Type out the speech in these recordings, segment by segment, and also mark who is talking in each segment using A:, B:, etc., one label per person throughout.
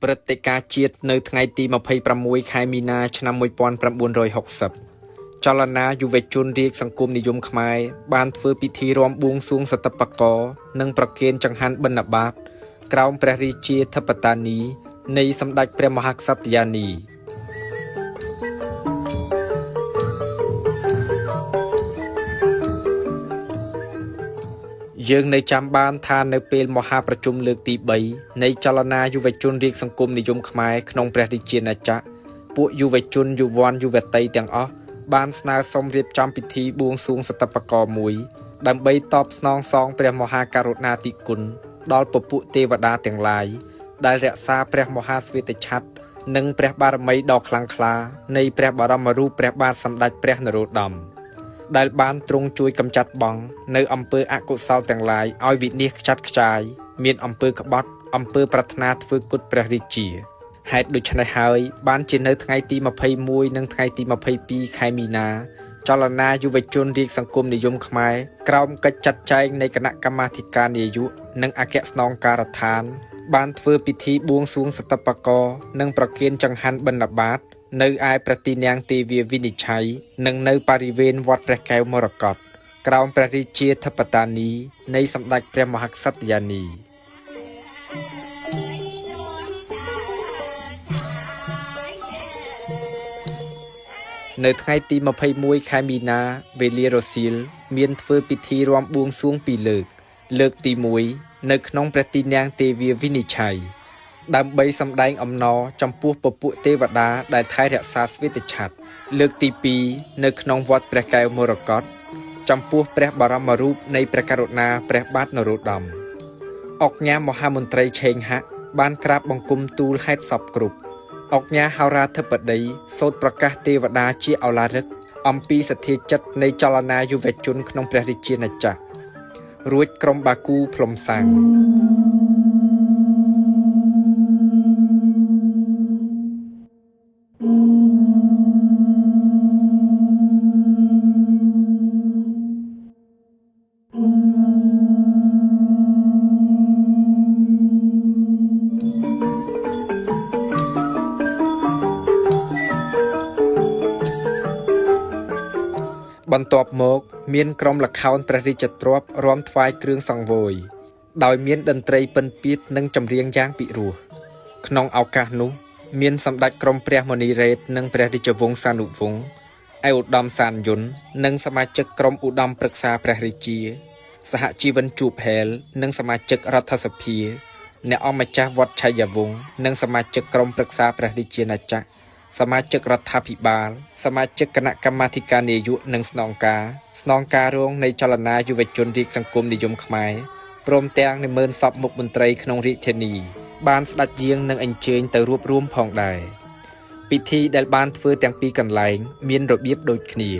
A: ព្រឹត្តិការណ៍ជាតិនៅថ្ងៃទី26ខែមីនាឆ្នាំ1960ចលនាយុវជនរាជសង្គមនិយមខ្មែរបានធ្វើពិធីរាំបួងសួងសតិប្បករនិងប្រគេនចង្ហាន់បិណ្ឌបាតក្រោមព្រះរាជាធិបតានីនៃសម្ដេចព្រះមហាក្សត្រិយានីយើងនៅចាំបានថានៅពេលមហាប្រជុំលើកទី3នៃចលនាយុវជនរាជសង្គមនិយមខ្មែរក្នុងព្រះរាជាណាចក្រពួកយុវជនយុវ័នយុវតីទាំងអស់បានស្នើសុំរៀបចំពិធីបួងសួងសតិប្បករមួយដើម្បីតបស្នងសងព្រះមហាករុណាธิគុណដល់ពពួកទេវតាទាំងឡាយដែលរក្សាព្រះមហាស្វេតឆ័ត្រនិងព្រះបារមីដ៏ខ្លាំងក្លានៃព្រះបរមរូបព្រះបាទសម្ដេចព្រះនរោត្តមដែលបានទ្រង់ជួយកម្ចាត់បង់នៅអំពើអកុសលទាំងឡាយឲ្យវិនាសខ្ចាត់ខ្ចាយមានអំពើក្បត់អំពើប្រាថ្នាធ្វើគុតព្រះរាជាហេតុដូច្នេះហើយបានជានៅថ្ងៃទី21និងថ្ងៃទី22ខែមីនាចលនាយុវជនរាជសង្គមនិយមខ្មែរក្រោមកិច្ចចាត់ចែងនៃគណៈកម្មាធិការនាយកនិងអគ្គស្នងការដ្ឋានបានធ្វើពិធីបួងសួងសតិប្បករនិងប្រគេនចង្ហាន់បិណ្ឌបាតនៅឯព្រះទីនាំងទេវាវិនិច្ឆ័យនិងនៅបរិវេណវត្តព្រះកែវមរកតក្រោមព្រះរាជាធិបតានីនៃសម្ដេចព្រះមហាក្សត្រិយានីនៅថ្ងៃទី21ខែមីនាវេលារសៀលមានធ្វើពិធីរាំបួងសួង2លើកទី1នៅក្នុងព្រះទីនាំងទេវាវិនិច្ឆ័យដើម្បីសម្ដែងអំណរចំពោះពពួកទេវតាដែលថែរក្សាស្វេតឆ័ត្រលើកទី2នៅក្នុងវត្តព្រះកែវមរកតចំពោះព្រះបរមរូបនៃព្រះករុណាព្រះបាទនរោត្តមអង្គញាមហាមន្ត្រីឆេងហៈបានក្រាបបង្គំទូលហេតុសពគ្រប់អង្គញាហោរាធិបតីសូត្រប្រកាសទេវតាជាឱឡារិកអំពីសទ្ធាចិត្តនៃចលនាយុវជនក្នុងព្រះរាជាណាចក្ររួចក្រុមបាគូផ្លុំសាំងបន្ទាប់មកមានក្រុមល្ខោនព្រះរាជទ្រព្យរាំថ្វាយគ្រឿងសង្វេយដោយមានតន្ត្រីពិណពាទ្យនិងចម្រៀងយ៉ាងពិរោះក្នុងឱកាសនោះមានសម្ដេចក្រមព្រះមុនីរ៉េតនិងព្រះរាជវង្សានុវង្សឯកឧត្តមសានយុននិងសមាជិកក្រុមឧត្តមប្រឹក្សាព្រះរាជាសហជីវិនជួបហែលនិងសមាជិករដ្ឋសភាអ្នកអម្ចាស់វត្តឆៃយវង្សនិងសមាជិកក្រុមប្រឹក្សាព្រះរាជាណាចក្រសមាជិករដ្ឋាភិបាលសមាជិកគណៈកម្មាធិការនាយកនិងស្នងការរងនៃចលនាយុវជនរាជសង្គមនិយមខ្មែរព្រមទាំងនិមឺនសពមុខមន្ត្រីក្នុងរាជធានីបានស្ដេចយាងនិងអញ្ជើញទៅរួបរวมផងដែរពិធីដែលបានធ្វើទាំងពីរកន្លែងមានរបៀបដូចគ្នា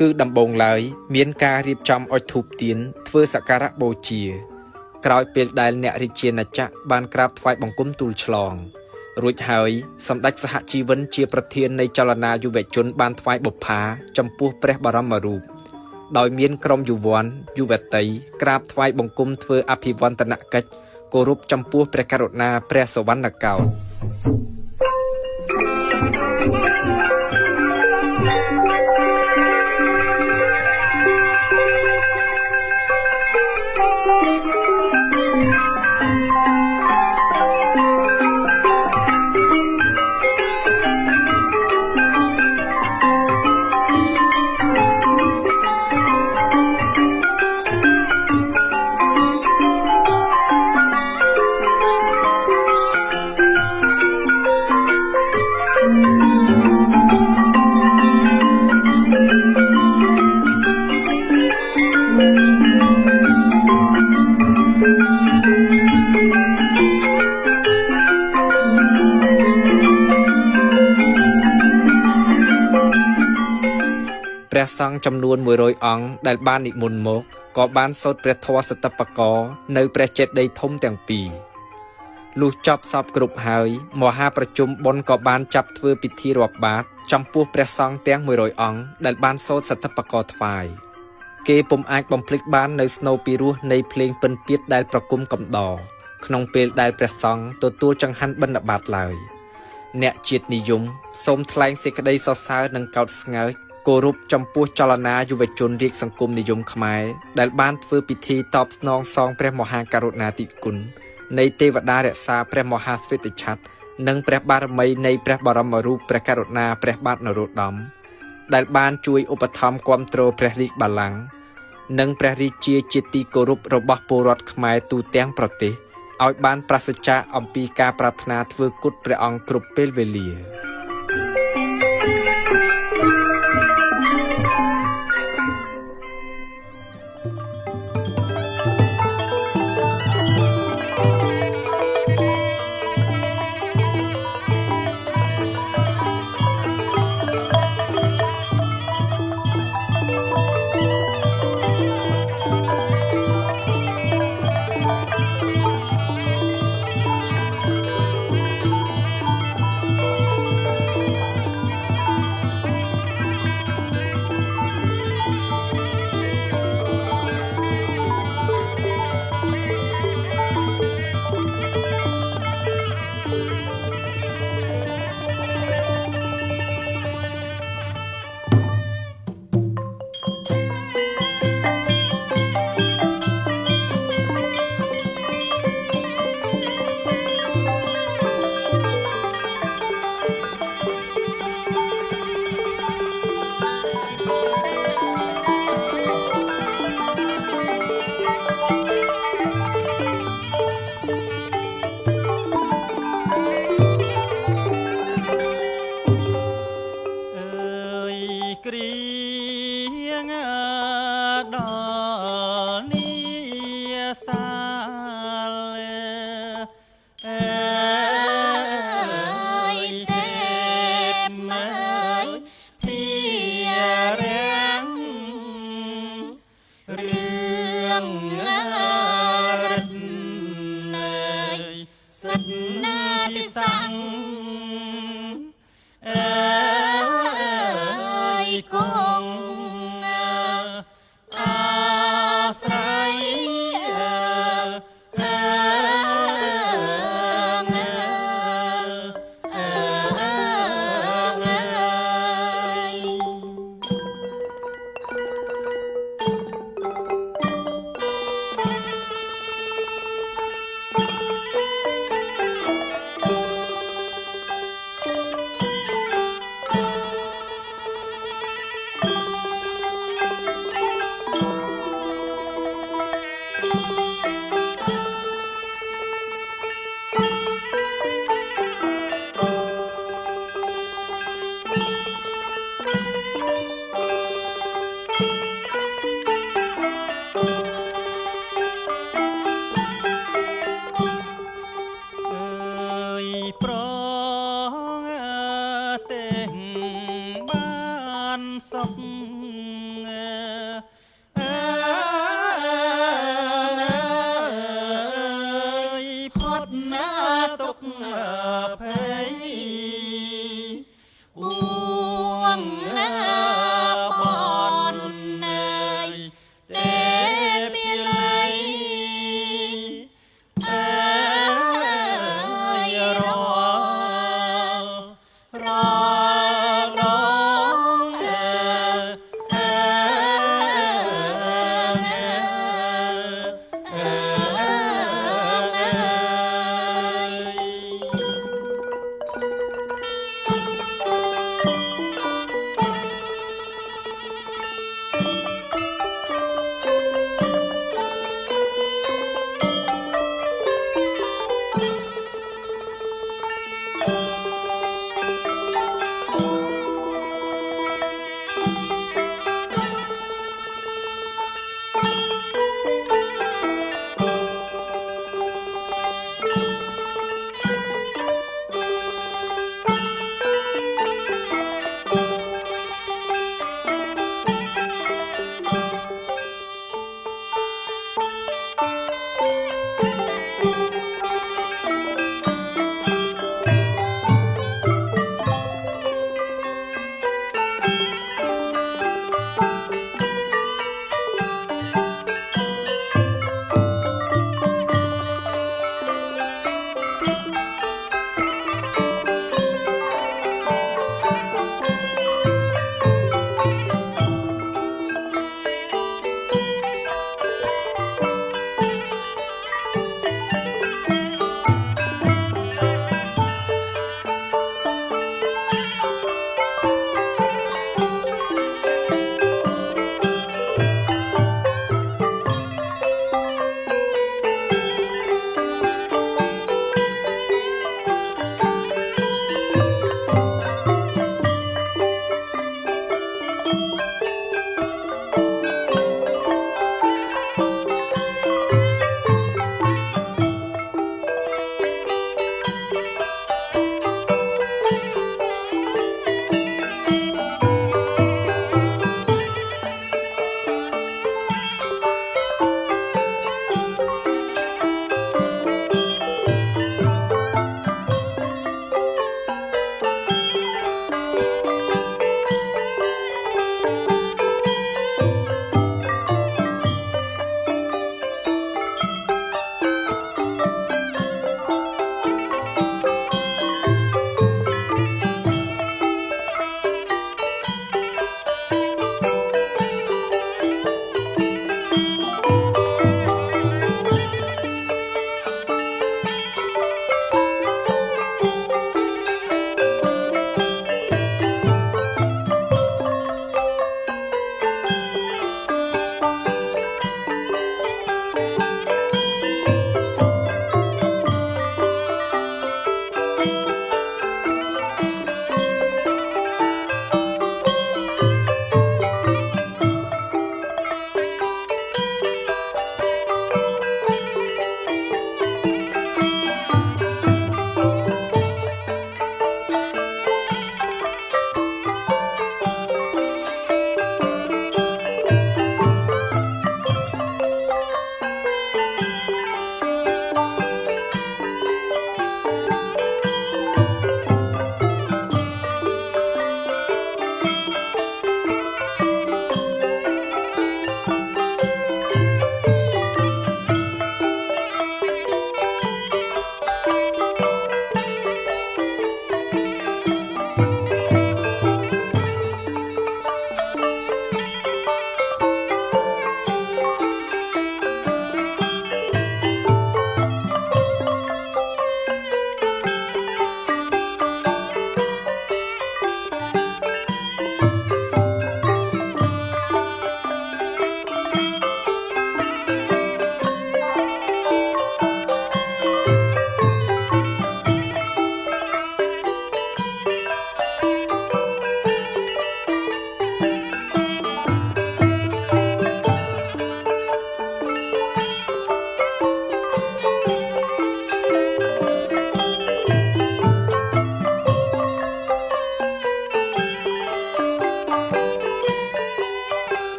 A: គឺដំបូងឡើយមានការរៀបចំអុជធូបទៀនធ្វើសក្ការៈបូជាក្រោយពេលដែលអ្នករាជាណាចក្របានក្រាបថ្វាយបង្គំទូលឆ្លងរួចហើយសម្ដេចសហជីវិនជាប្រធាននៃចលនាយុវជនបានថ្វាយបុប្ផាចំពោះព្រះបរមរូបដោយមានក្រុមយុវ័នយុវតីក្រាបថ្វាយបង្គំធ្វើអភិវឌ្ឍនកិច្ចគោរពចំពោះព្រះករុណាព្រះសុវណ្ណកោដ្ឋព្រះសង្ឃចំនួន100អង្គដែលបាននិមន្តមកក៏បានសូត្រព្រះធម៌សតិប្បករនៅព្រះចេតិយធំទាំងពីរលុះចប់សពគ្រប់ហើយមហាប្រជុំបុណ្យក៏បានចាប់ធ្វើពិធីរាប់បាតចំពោះព្រះសង្ឃទាំង100អង្គដែលបានសូត្រសតិប្បករថ្វាយគេពុំអាចបំភ្លេចបាននៅស្នូរពីរោះនៃភ្លេងពិណពាទ្យដែលប្រគំកំដរ ក្នុងពេលដែលព្រះសង្ឃទទួលចង្ហាន់បិណ្ឌបាតឡើយអ្នកជាតិនិយមសូមថ្លែងសេចក្តីសរសើរនិងកោតស្ងើចគោរពចំពោះចលនាយុវជនរាជសង្គមនិយមខ្មែរដែលបានធ្វើពិធីតបស្នងសងព្រះមហាករុណាธิគុណនៃទេវតារក្សាព្រះមហាស្វេតឆ័ត្រនិងព្រះបារមីនៃព្រះបរមរូបព្រះករុណាព្រះបាទនរោត្តមដែលបានជួយឧបត្ថម្ភគាំទ្រព្រះរាជបល្ល័ង្កនិងព្រះរាជាជាទីគោរពរបស់ពលរដ្ឋខ្មែរទូទាំងប្រទេសឲ្យបានប្រសិទ្ធៈអំពីការប្រាថ្នាធ្វើគុតព្រះអង្គគ្រប់ពេលវេលា
B: ផុតណាទុកភ័យ